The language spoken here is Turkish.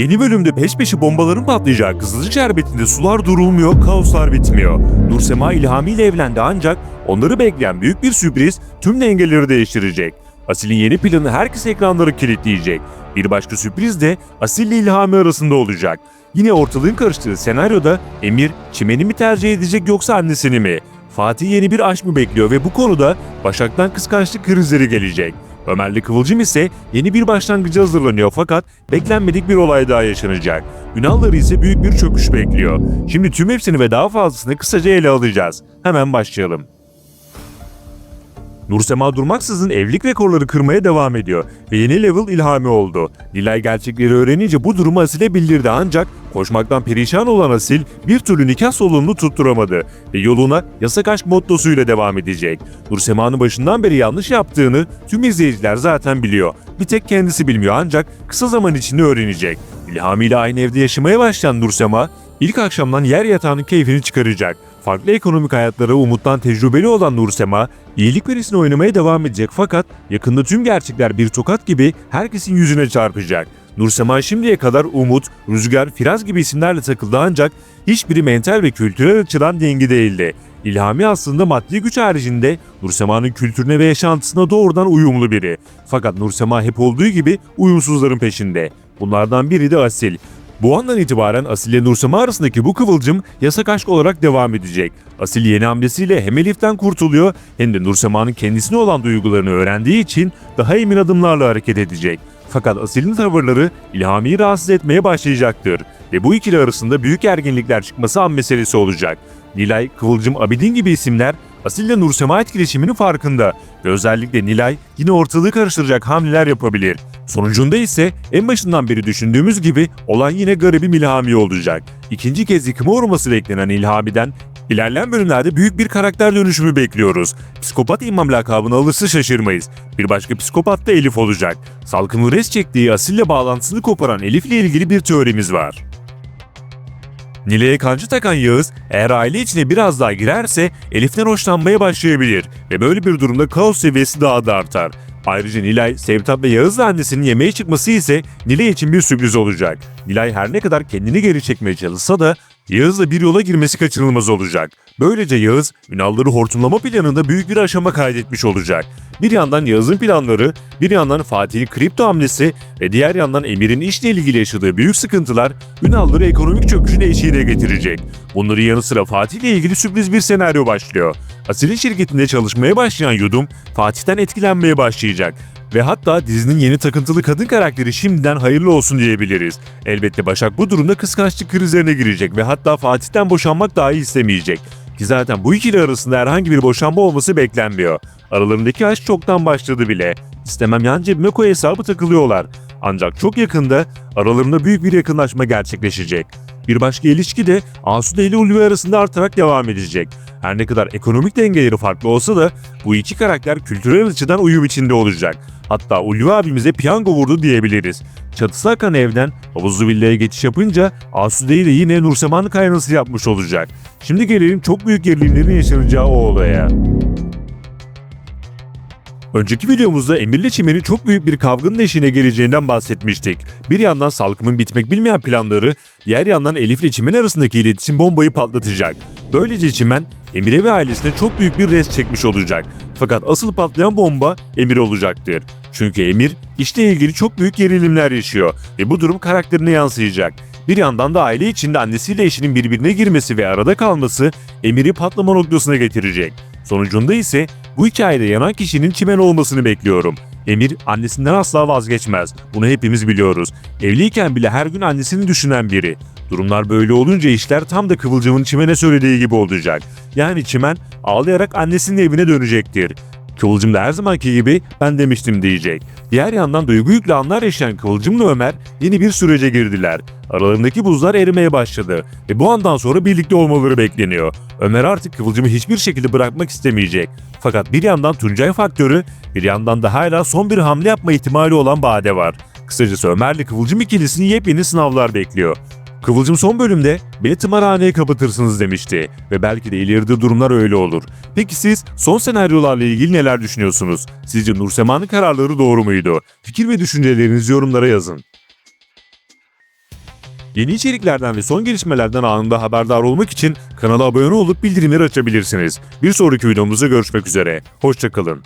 Yeni bölümde peş peşe bombaların patlayacağı Kızılcık Şerbeti'nde sular durulmuyor, kaoslar bitmiyor. Nursema İlhami ile evlendi ancak onları bekleyen büyük bir sürpriz tüm dengeleri değiştirecek. Asil'in yeni planı herkes ekranları kilitleyecek. Bir başka sürpriz de Asil ile İlhami arasında olacak. Yine ortalığın karıştığı senaryoda Emir Çimen'i mi tercih edecek yoksa annesini mi? Fatih yeni bir aşk mı bekliyor ve bu konuda Başak'tan kıskançlık krizleri gelecek. Ömer'le Kıvılcım ise yeni bir başlangıca hazırlanıyor fakat beklenmedik bir olay daha yaşanacak. Ünalları ise büyük bir çöküş bekliyor. Şimdi tüm hepsini ve daha fazlasını kısaca ele alacağız. Hemen başlayalım. Nursema durmaksızın evlilik rekorları kırmaya devam ediyor ve yeni level İlhami oldu. Nilay gerçekleri öğrenince bu durumu Asil'e bildirdi ancak koşmaktan perişan olan Asil bir türlü nikah salonunu tutturamadı ve yoluna yasak aşk mottosuyla devam edecek. Nursema'nın başından beri yanlış yaptığını tüm izleyiciler zaten biliyor. Bir tek kendisi bilmiyor ancak kısa zaman içinde öğrenecek. İlhami ile aynı evde yaşamaya başlayan Nursema ilk akşamdan yer yatağının keyfini çıkaracak. Farklı ekonomik hayatlara umuttan tecrübeli olan Nursema, iyilik verisini oynamaya devam edecek fakat yakında tüm gerçekler bir tokat gibi herkesin yüzüne çarpacak. Nursema şimdiye kadar Umut, Rüzgar, Firaz gibi isimlerle takıldı ancak hiçbiri mental ve kültürel açıdan dengi değildi. İlhami aslında maddi güç haricinde Nursema'nın kültürüne ve yaşantısına doğrudan uyumlu biri. Fakat Nursema hep olduğu gibi uyumsuzların peşinde. Bunlardan biri de Asil. Bu andan itibaren Asil ile Nursema arasındaki bu kıvılcım yasak aşk olarak devam edecek. Asil yeni hamlesiyle hem Elif'ten kurtuluyor hem de Nursema'nın kendisine olan duygularını öğrendiği için daha emin adımlarla hareket edecek. Fakat Asil'in tavırları İlhami'yi rahatsız etmeye başlayacaktır ve bu ikili arasında büyük erginlikler çıkması an meselesi olacak. Nilay, Kıvılcım, Abidin gibi isimler Asil ile Nursema etkileşiminin farkında ve özellikle Nilay yine ortalığı karıştıracak hamleler yapabilir. Sonucunda ise en başından beri düşündüğümüz gibi olan yine garibim İlhami olacak. İkinci kez yıkıma uğraması beklenen İlhami'den ilerleyen bölümlerde büyük bir karakter dönüşümü bekliyoruz. Psikopat imam lakabını alırsa şaşırmayız. Bir başka psikopat da Elif olacak. Salkımın res çektiği Asil'le bağlantısını koparan Elif'le ilgili bir teorimiz var. Nilay'a kancı takan Yağız eğer aile içine biraz daha girerse Elif'ten hoşlanmaya başlayabilir ve böyle bir durumda kaos seviyesi daha da artar. Ayrıca Nilay, Sevtap ve Yağız'la annesinin yemeğe çıkması ise Nilay için bir sürpriz olacak. Nilay her ne kadar kendini geri çekmeye çalışsa da Yağız'la bir yola girmesi kaçınılmaz olacak. Böylece Yağız, Ünalları hortumlama planında büyük bir aşama kaydetmiş olacak. Bir yandan Yağız'ın planları, bir yandan Fatih'in kripto hamlesi ve diğer yandan Emir'in işle ilgili yaşadığı büyük sıkıntılar Ünalları ekonomik çöküşüne eşiğine getirecek. Bunların yanı sıra Fatih ile ilgili sürpriz bir senaryo başlıyor. Asil'in şirketinde çalışmaya başlayan Yudum, Fatih'ten etkilenmeye başlayacak. Ve hatta dizinin yeni takıntılı kadın karakteri şimdiden hayırlı olsun diyebiliriz. Elbette Başak bu durumda kıskançlık krizlerine girecek ve hatta Fatih'ten boşanmak dahi istemeyecek. Ki zaten bu ikili arasında herhangi bir boşanma olması beklenmiyor. Aralarındaki aşk çoktan başladı bile. İstemem yan cebime koy hesabı takılıyorlar. Ancak çok yakında aralarında büyük bir yakınlaşma gerçekleşecek. Bir başka ilişki de Asude ile Ulvi arasında artarak devam edecek. Her ne kadar ekonomik dengeleri farklı olsa da bu iki karakter kültürel açıdan uyum içinde olacak. Hatta Ulvi abimize piyango vurdu diyebiliriz. Çatısı akan evden havuzlu villaya geçiş yapınca Asude'yi de yine Nursema'nın kaynanası yapmış olacak. Şimdi gelelim çok büyük gerilimlerin yaşanacağı o olaya. Önceki videomuzda Emir'le Çimen'in çok büyük bir kavganın eşiğine geleceğinden bahsetmiştik. Bir yandan Salkım'ın bitmek bilmeyen planları, diğer yandan Elif'le Çimen arasındaki iletişim bombayı patlatacak. Böylece Çimen, Emir'e ve ailesine çok büyük bir res çekmiş olacak. Fakat asıl patlayan bomba Emir olacaktır. Çünkü Emir, işle ilgili çok büyük gerilimler yaşıyor ve bu durum karakterine yansıyacak. Bir yandan da aile içinde annesiyle eşinin birbirine girmesi ve arada kalması Emir'i patlama noktasına getirecek. Sonucunda ise bu hikayede yanan kişinin Çimen olmasını bekliyorum. Emir annesinden asla vazgeçmez. Bunu hepimiz biliyoruz. Evliyken bile her gün annesini düşünen biri. Durumlar böyle olunca işler tam da Kıvılcım'ın Çimen'e söylediği gibi olacak. Yani Çimen ağlayarak annesinin evine dönecektir. Kıvılcım da her zamanki gibi ben demiştim diyecek. Diğer yandan duygu yüklü anlar yaşayan Kıvılcım'la Ömer yeni bir sürece girdiler. Aralarındaki buzlar erimeye başladı ve bu andan sonra birlikte olmaları bekleniyor. Ömer artık Kıvılcım'ı hiçbir şekilde bırakmak istemeyecek. Fakat bir yandan Tuncay faktörü, bir yandan da hala son bir hamle yapma ihtimali olan Bade var. Kısacası Ömer'le Kıvılcım ikilisini yepyeni sınavlar bekliyor. Kıvılcım son bölümde beni tımarhaneye kapatırsınız demişti ve belki de ileride durumlar öyle olur. Peki siz son senaryolarla ilgili neler düşünüyorsunuz? Sizce Nursema'nın kararları doğru muydu? Fikir ve düşüncelerinizi yorumlara yazın. Yeni içeriklerden ve son gelişmelerden anında haberdar olmak için kanala abone olup bildirimleri açabilirsiniz. Bir sonraki videomuzda görüşmek üzere. Hoşça kalın.